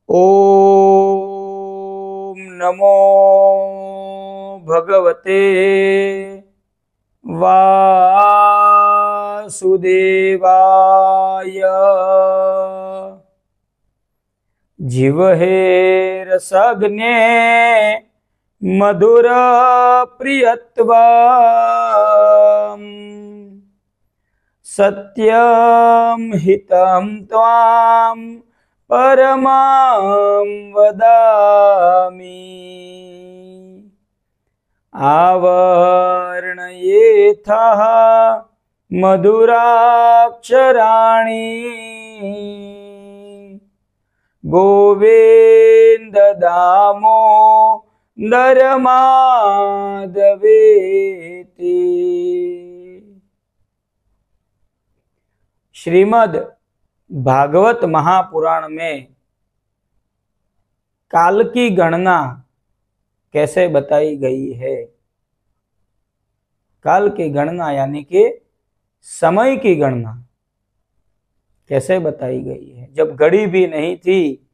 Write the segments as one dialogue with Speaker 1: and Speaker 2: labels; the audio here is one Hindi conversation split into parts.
Speaker 1: ओम नमो भगवते वासुदेवाय। जिह्वे रसग्ने मधुर प्रियत्वम् सत्यं हितं त्वां परमां वदामि। आवर्णयेथः मधुराक्षराणि गोविंद दामोदर माधवेति। श्रीमद् भागवत महापुराण में काल की गणना कैसे बताई गई है। काल की गणना यानी कि समय की गणना कैसे बताई गई है। जब घड़ी भी नहीं थी,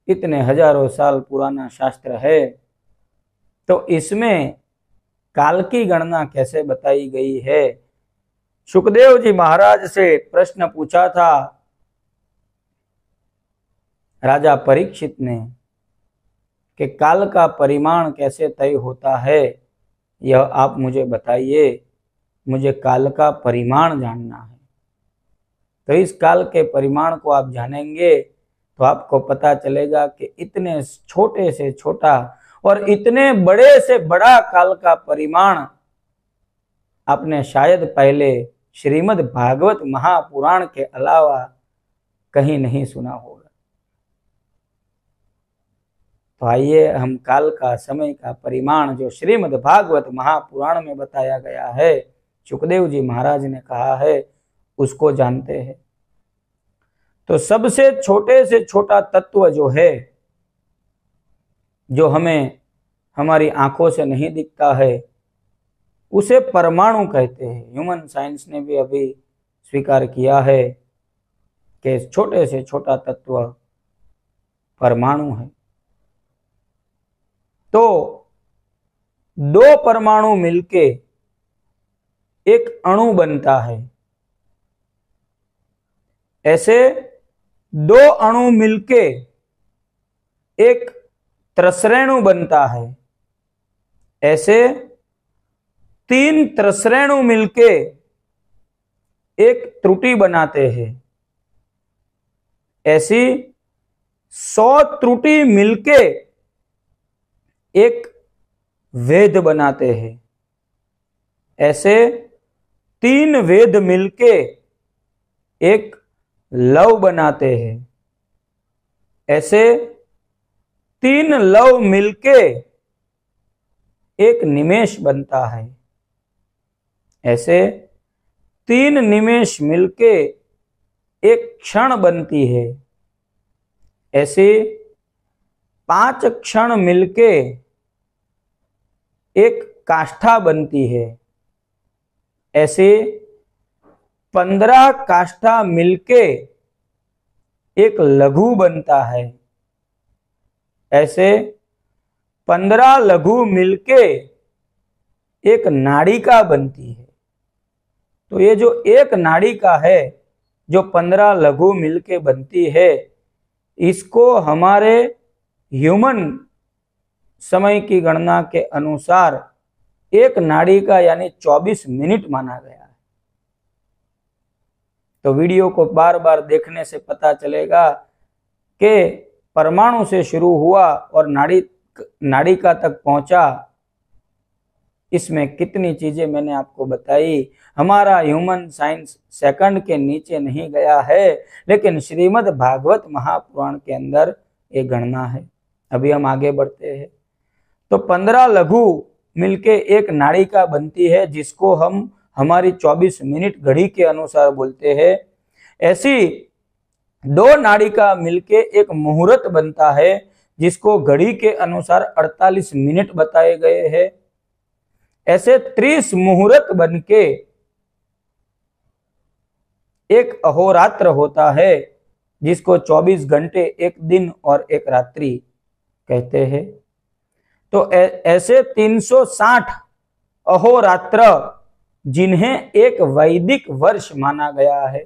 Speaker 1: इतने हजारों साल पुराना शास्त्र है, तो इसमें काल की गणना कैसे बताई गई है। सुखदेव जी महाराज से प्रश्न पूछा था राजा परीक्षित ने कि काल का परिमाण कैसे तय होता है, यह आप मुझे बताइए, मुझे काल का परिमाण जानना है। तो इस काल के परिमाण को आप जानेंगे तो आपको पता चलेगा कि इतने छोटे से छोटा और इतने बड़े से बड़ा काल का परिमाण आपने शायद पहले श्रीमद् भागवत महापुराण के अलावा कहीं नहीं सुना होगा। तो आइए हम काल का समय का परिमाण जो श्रीमद् भागवत महापुराण में बताया गया है, सुखदेव जी महाराज ने कहा है, उसको जानते हैं। तो सबसे छोटे से छोटा तत्व जो है, जो हमें हमारी आंखों से नहीं दिखता है, उसे परमाणु कहते हैं। ह्यूमन साइंस ने भी अभी स्वीकार किया है कि छोटे से छोटा तत्व परमाणु है। तो दो परमाणु मिलके एक अणु बनता है। ऐसे दो अणु मिलके एक त्रसरेणु बनता है। ऐसे तीन त्रसरेणु मिलके एक त्रुटि बनाते हैं। ऐसी 100 त्रुटि मिलके एक वेद बनाते हैं। ऐसे 3 वेद मिलके एक लव बनाते हैं। ऐसे 3 लव मिलके एक निमेष बनता है। ऐसे 3 निमेष मिलके एक क्षण बनती है। ऐसे 5 क्षण मिलके एक काष्ठा बनती है। ऐसे 15 काष्ठा मिलके एक लघु बनता है। ऐसे 15 लघु मिलके एक नाड़िका बनती है। तो ये जो एक नाड़िका है, जो 15 लघु मिलके बनती है, इसको हमारे ह्यूमन समय की गणना के अनुसार एक नाड़िका यानी 24 मिनट माना गया है। तो वीडियो को बार बार देखने से पता चलेगा कि परमाणु से शुरू हुआ और नाड़िका तक पहुंचा। इसमें कितनी चीजें मैंने आपको बताई। हमारा ह्यूमन साइंस सेकंड के नीचे नहीं गया है, लेकिन श्रीमद् भागवत महापुराण के अंदर ये गणना है। अभी हम आगे बढ़ते हैं। तो 15 लघु मिलके एक नाड़िका बनती है, जिसको हम हमारी 24 मिनट घड़ी के अनुसार बोलते हैं। ऐसी 2 नाड़िका मिलके एक मुहूर्त बनता है, जिसको घड़ी के अनुसार 48 मिनट बताए गए हैं। ऐसे 30 मुहूर्त बनके एक अहोरात्र होता है, जिसको 24 घंटे, एक दिन और एक रात्रि कहते हैं। तो ऐसे 360 अहोरात्र जिन्हें एक वैदिक वर्ष माना गया है,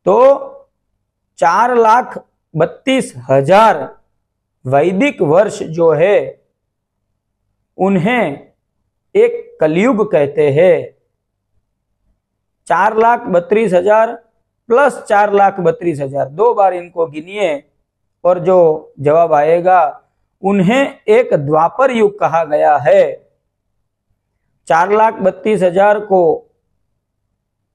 Speaker 1: तो 4,32,000 वैदिक वर्ष जो है उन्हें एक कलयुग कहते हैं। 4,32,000 प्लस 4,32,000, 2 बार इनको गिनिए और जो जवाब आएगा उन्हें एक द्वापर युग कहा गया है। 4,32,000 को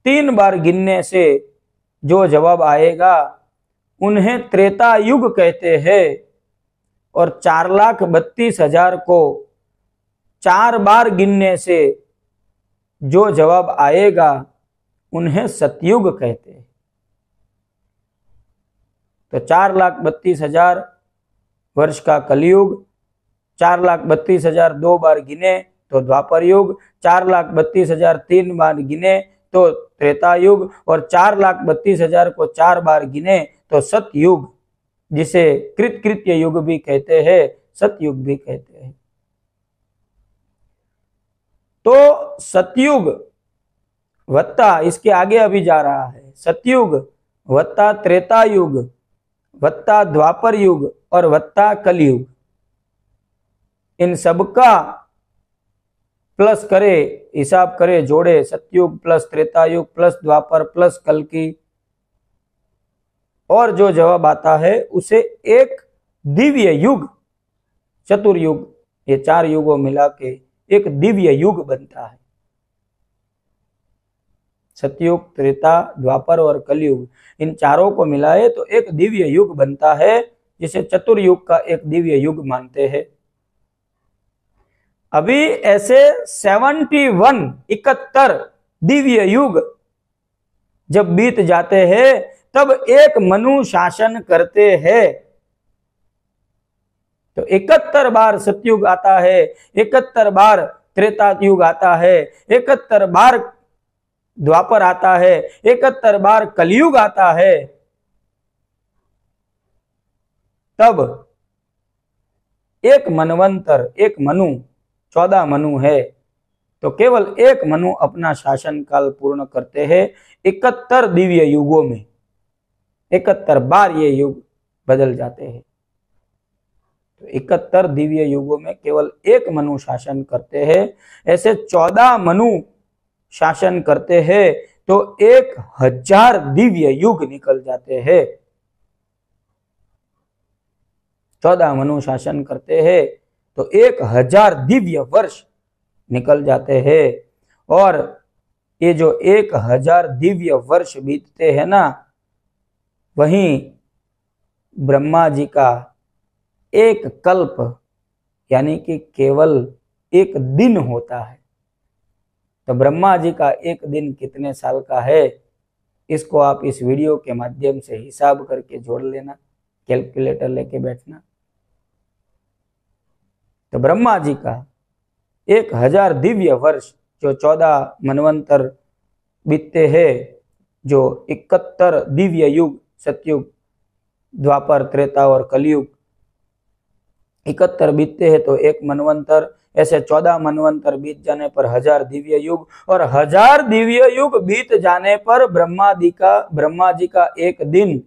Speaker 1: 3 बार गिनने से जो जवाब आएगा उन्हें त्रेता युग कहते हैं, और 4,32,000 को 4 बार गिनने से जो जवाब आएगा उन्हें सतयुग कहते हैं। तो 4,32,000 वर्ष का कलयुग, 4,32,000 2 बार गिने तो द्वापर युग, 4,32,000 3 बार गिने तो त्रेता युग, और 4,32,000 को 4 बार गिने तो सतयुग, जिसे कृतकृत्य युग भी कहते हैं, सतयुग भी कहते हैं। तो सतयुग वत्ता, इसके आगे अभी जा रहा है, सतयुग वत्ता त्रेता युग वत्ता द्वापर युग और वत्ता कलयुग, इन सबका प्लस करे, हिसाब करे, जोड़े, सतयुग प्लस त्रेता युग प्लस द्वापर प्लस कल्कि, और जो जवाब आता है उसे एक दिव्य युग, चतुर्युग, ये 4 युगों मिला के एक दिव्य युग बनता है। सतयुग, त्रेता, द्वापर और कलयुग, इन चारों को मिलाए तो एक दिव्य युग बनता है, जिसे चतुर्युग का एक दिव्य युग मानते हैं। अभी ऐसे 71 दिव्य युग जब बीत जाते हैं तब एक मनु शासन करते हैं। तो 71 बार सतयुग आता है, 71 बार त्रेता युग आता है, 71 बार द्वापर आता है, 71 बार कलयुग आता है। तब एक मनवंतर, एक मनु, 14 मनु है, तो केवल एक मनु अपना शासन काल पूर्ण करते हैं 71 दिव्य युगों में। 71 बार ये युग बदल जाते हैं। तो 71 दिव्य युगों में केवल एक मनु शासन करते हैं। ऐसे 14 मनु शासन करते हैं तो 1000 दिव्य युग निकल जाते हैं। 14 मनु शासन करते हैं तो 1000 दिव्य वर्ष निकल जाते हैं। और ये जो 1000 दिव्य वर्ष बीतते हैं ना, वहीं ब्रह्मा जी का एक कल्प यानी कि केवल एक दिन होता है। तो ब्रह्मा जी का एक दिन कितने साल का है, इसको आप इस वीडियो के माध्यम से हिसाब करके जोड़ लेना, कैलकुलेटर लेके बैठना। तो ब्रह्मा जी का 1000 दिव्य वर्ष जो 14 मनवंतर बीतते हैं, जो 71 दिव्य युग, सतयुग, द्वापर, त्रेता और कलयुग 71 बीतते हैं तो एक मनवंतर, ऐसे 14 मनवंतर बीत जाने पर 1000 दिव्य युग, और 1000 दिव्य युग बीत जाने पर ब्रह्मा जी का एक दिन,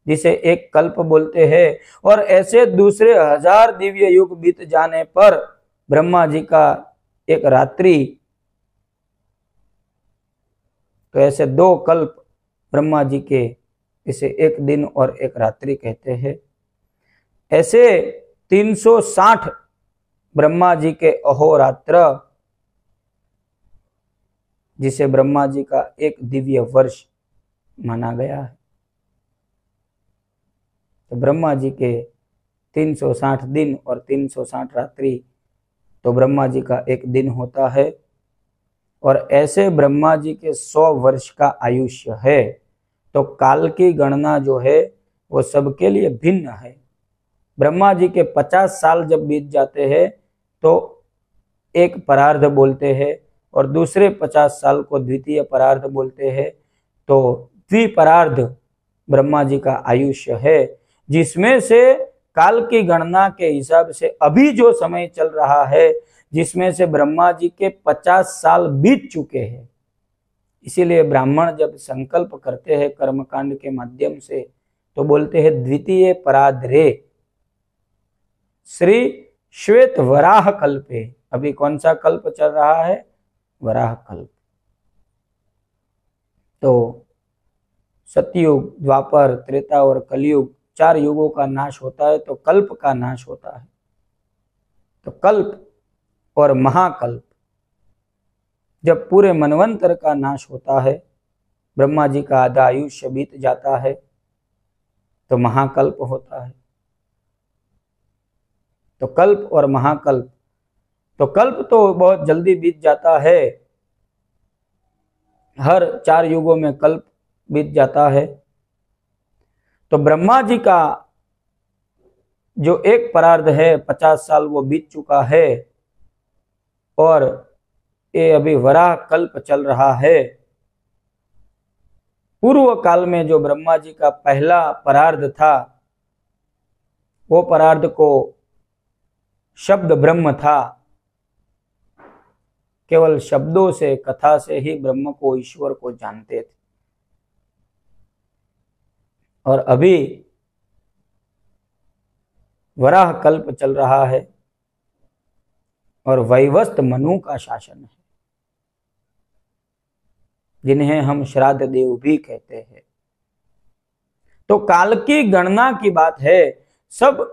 Speaker 1: जिसे एक कल्प बोलते हैं, और ऐसे दूसरे 1000 दिव्य युग बीत जाने पर ब्रह्मा जी का एक रात्रि। तो ऐसे 2 कल्प ब्रह्मा जी के, इसे एक दिन और एक रात्रि कहते हैं। ऐसे 360 ब्रह्मा जी के अहोरात्र, जिसे ब्रह्मा जी का एक दिव्य वर्ष माना गया है। तो ब्रह्मा जी के 360 दिन और 360 रात्रि, तो ब्रह्मा जी का एक दिन होता है। और ऐसे ब्रह्मा जी के 100 वर्ष का आयुष्य है। तो काल की गणना जो है वो सबके लिए भिन्न है। ब्रह्मा जी के 50 साल जब बीत जाते हैं तो एक परार्ध बोलते हैं, और दूसरे 50 साल को द्वितीय परार्ध बोलते हैं। तो द्विपरार्ध ब्रह्मा जी का आयुष्य है, जिसमें से काल की गणना के हिसाब से अभी जो समय चल रहा है, जिसमें से ब्रह्मा जी के 50 साल बीत चुके हैं। इसीलिए ब्राह्मण जब संकल्प करते हैं कर्मकांड के माध्यम से तो बोलते हैं द्वितीय पराद्रे श्री श्वेत वराह कल्पे। अभी कौन सा कल्प चल रहा है? वराह कल्प। तो सतयुग, द्वापर, त्रेता और कलयुग, 4 युगों का नाश होता है तो कल्प का नाश होता है। तो कल्प और महाकल्प, जब पूरे मनवंतर का नाश होता है, ब्रह्मा जी का आधा आयुष्य बीत जाता है, तो महाकल्प होता है। तो कल्प और महाकल्प, तो कल्प तो बहुत जल्दी बीत जाता है, हर 4 युगों में कल्प बीत जाता है। तो ब्रह्मा जी का जो एक परार्ध है 50 साल वो बीत चुका है, और ये अभी वराह कल्प चल रहा है। पूर्व काल में जो ब्रह्मा जी का पहला परार्ध था, वो परार्ध को शब्द ब्रह्म था। केवल शब्दों से, कथा से ही ब्रह्म को, ईश्वर को जानते थे। और अभी वराह कल्प चल रहा है और वैवस्त मनु का शासन है, जिन्हें हम श्राद्ध देव भी कहते हैं। तो काल की गणना की बात है, सब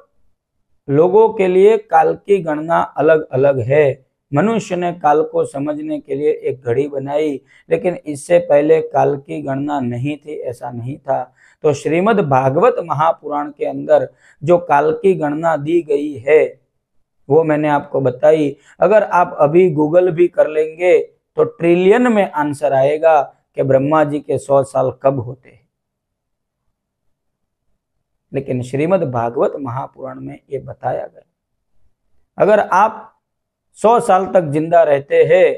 Speaker 1: लोगों के लिए काल की गणना अलग अलग है। मनुष्य ने काल को समझने के लिए एक घड़ी बनाई, लेकिन इससे पहले काल की गणना नहीं थी, ऐसा नहीं था। तो श्रीमद् भागवत महापुराण के अंदर जो काल की गणना दी गई है वो मैंने आपको बताई। अगर आप अभी गूगल भी कर लेंगे तो ट्रिलियन में आंसर आएगा कि ब्रह्मा जी के 100 साल कब होते हैं। लेकिन श्रीमद् भागवत महापुराण में ये बताया गया, अगर आप 100 साल तक जिंदा रहते हैं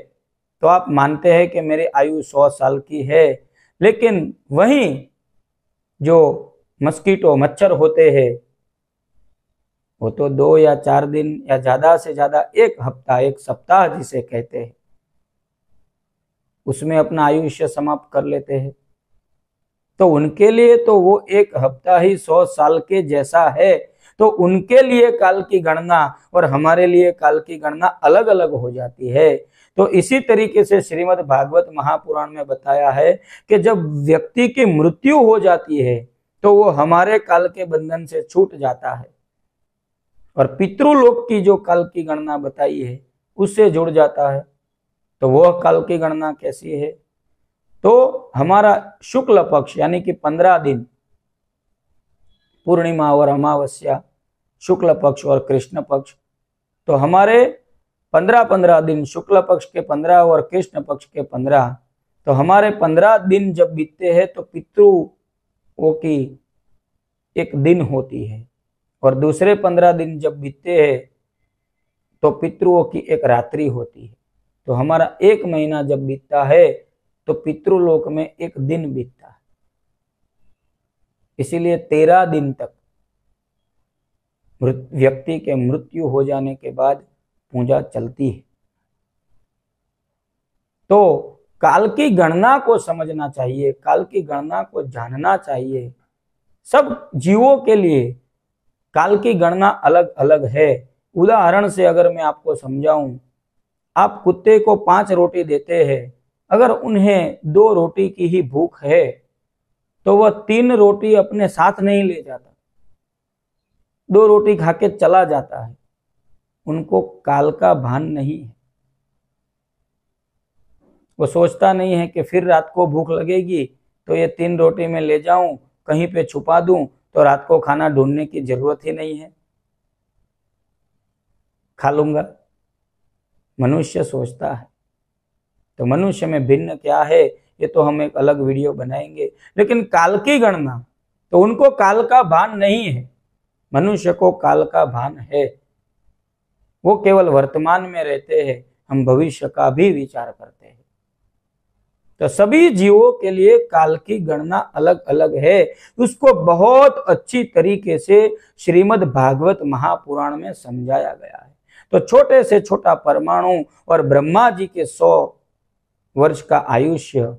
Speaker 1: तो आप मानते हैं कि मेरी आयु 100 साल की है। लेकिन वहीं जो मस्कीटो, मच्छर होते हैं, वो तो 2 या 4 दिन या ज्यादा से ज्यादा 1 हफ्ता, 1 सप्ताह जिसे कहते हैं, उसमें अपना आयुष्य समाप्त कर लेते हैं। तो उनके लिए तो वो 1 हफ्ता ही 100 साल के जैसा है। तो उनके लिए काल की गणना और हमारे लिए काल की गणना अलग अलग हो जाती है। तो इसी तरीके से श्रीमद् भागवत महापुराण में बताया है कि जब व्यक्ति की मृत्यु हो जाती है तो वो हमारे काल के बंधन से छूट जाता है और पितृलोक की जो काल की गणना बताई है उससे जुड़ जाता है। तो वह काल की गणना कैसी है? तो हमारा शुक्ल पक्ष यानी कि 15 दिन, पूर्णिमा और अमावस्या, शुक्ल पक्ष और कृष्ण पक्ष, तो हमारे 15-15 दिन, शुक्ल पक्ष के 15 और कृष्ण पक्ष के 15, तो हमारे 15 दिन जब बीतते हैं तो पितृओं की एक दिन होती है, और दूसरे 15 दिन जब बीतते हैं तो पितृओं की एक रात्रि होती है। तो हमारा 1 महीना जब बीतता है तो पितृलोक में 1 दिन बीतता है। इसीलिए 13 दिन तक व्यक्ति के मृत्यु हो जाने के बाद पूजा चलती है। तो काल की गणना को समझना चाहिए, काल की गणना को जानना चाहिए। सब जीवों के लिए काल की गणना अलग अलग है। उदाहरण से अगर मैं आपको समझाऊं, आप कुत्ते को 5 रोटी देते हैं, अगर उन्हें 2 रोटी की ही भूख है तो वह 3 रोटी अपने साथ नहीं ले जाता, 2 रोटी खा के चला जाता है। उनको काल का भान नहीं है। वो सोचता नहीं है कि फिर रात को भूख लगेगी तो ये 3 रोटी में ले जाऊं, कहीं पे छुपा दूं तो रात को खाना ढूंढने की जरूरत ही नहीं है, खा लूंगा। मनुष्य सोचता है। तो मनुष्य में भिन्न क्या है ये तो हम एक अलग वीडियो बनाएंगे। लेकिन काल की गणना, तो उनको काल का भान नहीं है, मनुष्य को काल का भान है। वो केवल वर्तमान में रहते हैं, हम भविष्य का भी विचार करते हैं। तो सभी जीवों के लिए काल की गणना अलग अलग है, उसको बहुत अच्छी तरीके से श्रीमद् भागवत महापुराण में समझाया गया है। तो छोटे से छोटा परमाणु और ब्रह्मा जी के 100 वर्ष का आयुष्य,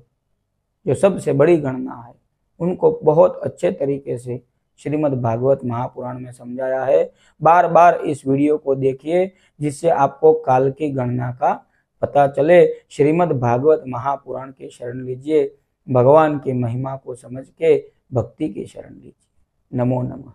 Speaker 1: जो सबसे बड़ी गणना है, उनको बहुत अच्छे तरीके से श्रीमद् भागवत महापुराण में समझाया है। बार बार इस वीडियो को देखिए, जिससे आपको काल की गणना का पता चले। श्रीमद् भागवत महापुराण की शरण लीजिए, भगवान की महिमा को समझ के भक्ति की शरण लीजिए। नमो नमः।